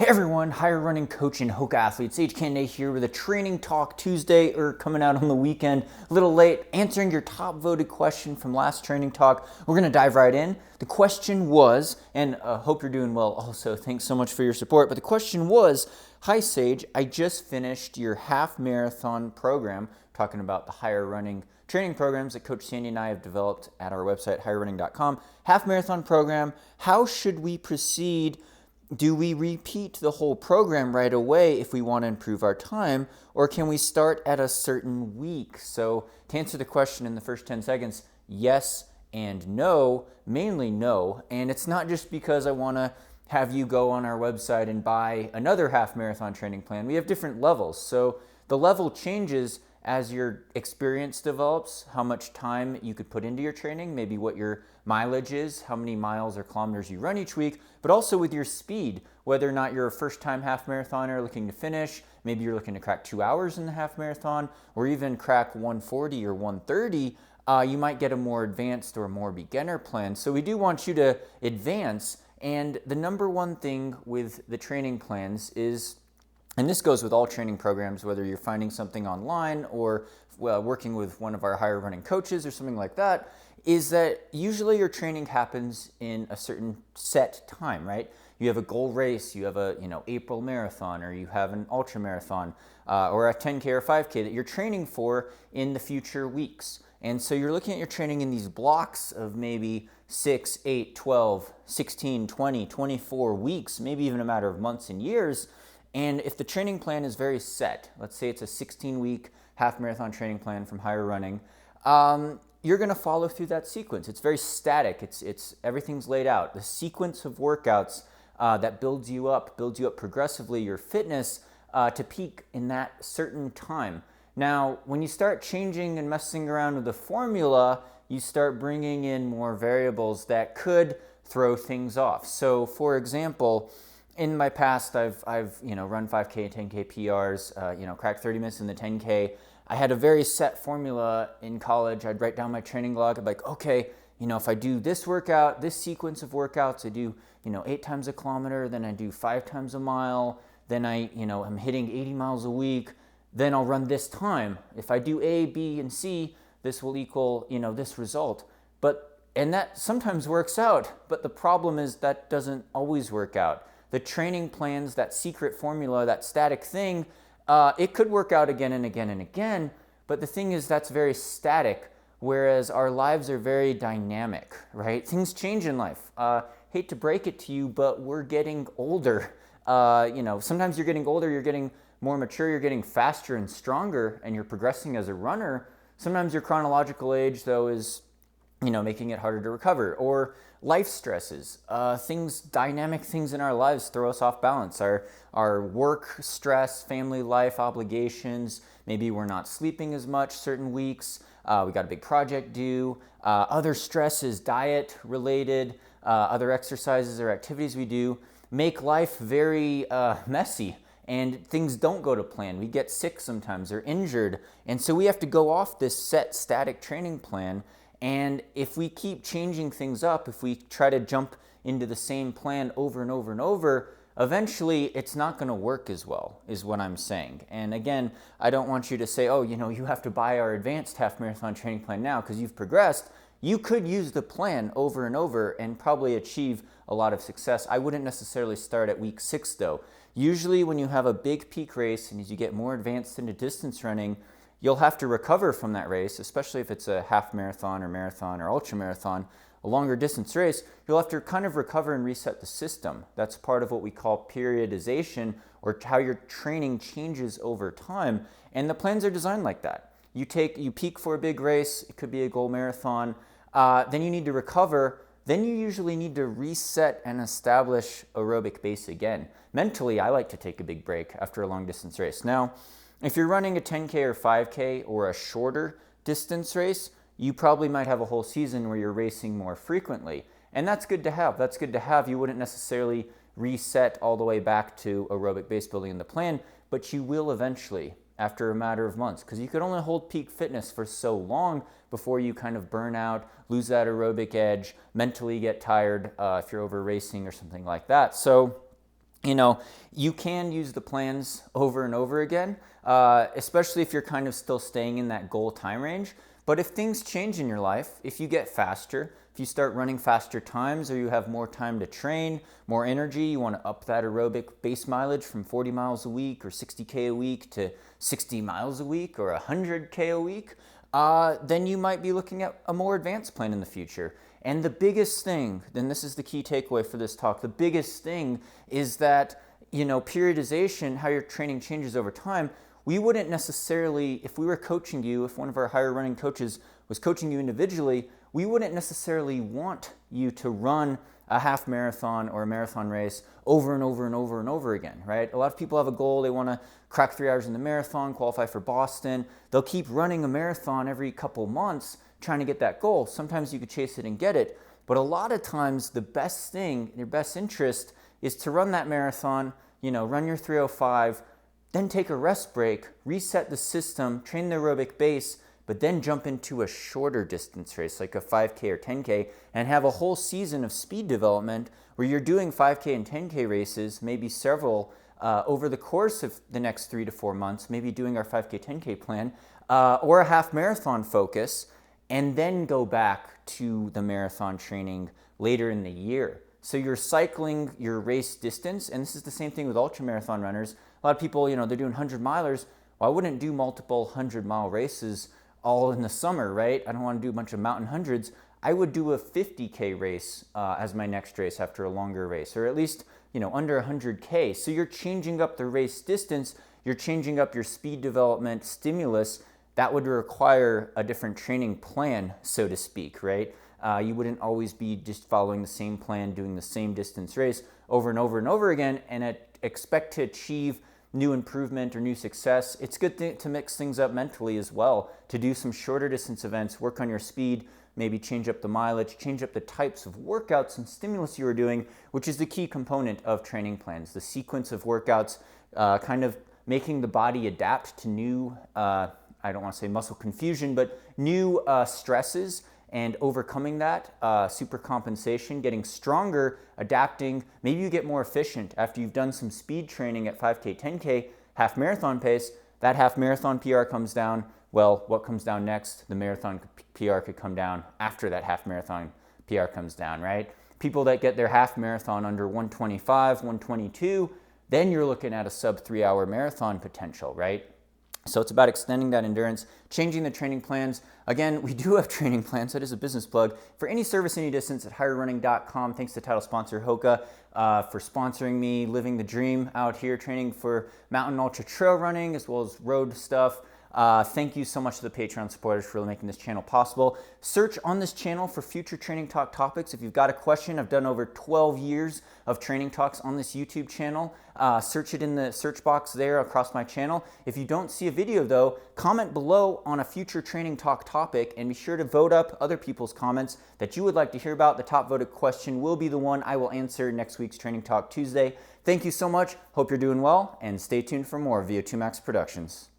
everyone, higher running coach and Hoka athlete Sage Canaday here with a Training Talk Tuesday, or coming out on the weekend, a little late, answering your top voted question from last Training Talk. We're going to dive right in. The question was, and hope you're doing well also, thanks so much for your support, but the question was, hi Sage, I just finished your half marathon program, talking about the higher running training programs that Coach Sandy and I have developed at our website, higherrunning.com. Half marathon program, how should we proceed? Do we repeat the whole program right away if we want to improve our time, or can we start at a certain week? So to answer the question in the first 10 seconds, yes and no, mainly no. And it's not just because I want to have you go on our website and buy another half marathon training plan. We have different levels. So the level changes as your experience develops, how much time you could put into your training, maybe what your mileage is, how many miles or kilometers you run each week, but also with your speed, whether or not you're a first-time half marathoner looking to finish, maybe you're looking to crack 2 hours in the half marathon, or even crack 140 or 130, you might get a more advanced or more beginner plan. So we do want you to advance, and the number one thing with the training plans is, and this goes with all training programs, whether you're finding something online or working with one of our higher running coaches or something like that, is that usually your training happens in a certain set time, right? You have a goal race, you have a April marathon, or you have an ultra marathon, or a 10K or 5K that you're training for in the future weeks. And so you're looking at your training in these blocks of maybe 6, 8, 12, 16, 20, 24 weeks, maybe even a matter of months and years. And if the training plan is very set, let's say it's a 16-week half marathon training plan from Higher Running, you're going to follow through that sequence. It's very static. It's everything's laid out. The sequence of workouts that builds you up progressively, your fitness to peak in that certain time. Now, when you start changing and messing around with the formula, you start bringing in more variables that could throw things off. So, for example, in my past, I've run 5K, 10K PRs, cracked 30 minutes in the 10K. I had a very set formula in college. I'd write down my training log. I'd be like, okay, if I do this workout, this sequence of workouts, I do, 8 times a kilometer, then I do 5 times a mile, then I'm hitting 80 miles a week, then I'll run this time. If I do A, B, and C, this will equal, this result. And that sometimes works out, but the problem is that doesn't always work out. The training plans, that secret formula, that static thing, it could work out again and again and again, but the thing is that's very static, whereas our lives are very dynamic, right? Things change in life. Hate to break it to you, but we're getting older. Sometimes you're getting older, you're getting more mature, you're getting faster and stronger, and you're progressing as a runner. Sometimes your chronological age, though, is making it harder to recover, or life stresses, dynamic things in our lives throw us off balance. Our work stress, family life obligations, maybe we're not sleeping as much certain weeks, we got a big project due, other stresses, diet related, other exercises or activities we do, make life very messy. And things don't go to plan. We get sick sometimes or injured. And so we have to go off this set static training plan. And if we keep changing things up, if we try to jump into the same plan over and over and over, eventually it's not going to work as well, is what I'm saying. And again, I don't want you to say, oh, you have to buy our advanced half marathon training plan now because you've progressed. You could use the plan over and over and probably achieve a lot of success. I wouldn't necessarily start at week 6 though. Usually when you have a big peak race and as you get more advanced into distance running, you'll have to recover from that race, especially if it's a half marathon or ultra marathon, a longer distance race. You'll have to kind of recover and reset the system. That's part of what we call periodization, or how your training changes over time. And the plans are designed like that. You peak for a big race, it could be a goal marathon, then you need to recover. Then you usually need to reset and establish aerobic base again. Mentally, I like to take a big break after a long distance race. Now, if you're running a 10K or 5K or a shorter distance race, you probably might have a whole season where you're racing more frequently. And that's good to have. That's good to have. You wouldn't necessarily reset all the way back to aerobic base building in the plan, but you will eventually after a matter of months, because you could only hold peak fitness for so long before you kind of burn out, lose that aerobic edge, mentally get tired if you're over racing or something like that. So you know, you can use the plans over and over again, especially if you're kind of still staying in that goal time range. But if things change in your life, if you get faster, if you start running faster times, or you have more time to train, more energy, you want to up that aerobic base mileage from 40 miles a week or 60K a week to 60 miles a week or 100K a week, then you might be looking at a more advanced plan in the future. And the biggest thing, then this is the key takeaway for this talk, the biggest thing is that, you know, periodization, how your training changes over time, we wouldn't necessarily, if we were coaching you, if one of our higher running coaches was coaching you individually, we wouldn't necessarily want you to run a half marathon or a marathon race over and over and over and over again, right? A lot of people have a goal, they want to crack 3 hours in the marathon, qualify for Boston. They'll keep running a marathon every couple months trying to get that goal. Sometimes you could chase it and get it, but a lot of times the best thing, your best interest is to run that marathon, you know, run your 3:05, then take a rest break, reset the system, train the aerobic base, but then jump into a shorter distance race like a 5K or 10K and have a whole season of speed development where you're doing 5K and 10K races, maybe several over the course of the next 3 to 4 months, maybe doing our 5K, 10K plan, or a half marathon focus, and then go back to the marathon training later in the year. So you're cycling your race distance, and this is the same thing with ultramarathon runners. A lot of people, you know, they're doing 100 milers. Well, I wouldn't do multiple 100-mile races all in the summer, right? I don't want to do a bunch of mountain hundreds. I would do a 50K race as my next race after a longer race, or at least, you know, under 100K. So you're changing up the race distance, you're changing up your speed development stimulus. That would require a different training plan, so to speak, right? You wouldn't always be just following the same plan, doing the same distance race over and over and over again, and expect to achieve new improvement or new success. It's good to mix things up mentally as well, to do some shorter distance events, work on your speed, maybe change up the mileage, change up the types of workouts and stimulus you are doing, which is the key component of training plans. The sequence of workouts, kind of making the body adapt to new, I don't want to say muscle confusion, but new stresses, and overcoming that, supercompensation, getting stronger, adapting. Maybe you get more efficient after you've done some speed training at 5K, 10K, half marathon pace. That half marathon PR comes down. Well, what comes down next? The marathon PR could come down after that half marathon PR comes down, right? People that get their half marathon under 125, 122, then you're looking at a sub 3 hour marathon potential, right? So it's about extending that endurance, changing the training plans. Again, we do have training plans. That is a business plug. For any service, any distance at higherrunning.com. Thanks to title sponsor Hoka for sponsoring me, living the dream out here, training for mountain ultra trail running as well as road stuff. Thank you so much to the Patreon supporters for making this channel possible. Search on this channel for future training talk topics. If you've got a question, I've done over 12 years of training talks on this YouTube channel. Search it in the search box there across my channel. If you don't see a video though, comment below on a future training talk topic and be sure to vote up other people's comments that you would like to hear about. The top voted question will be the one I will answer next week's Training Talk Tuesday. Thank you so much. Hope you're doing well and stay tuned for more VO2 Max Productions.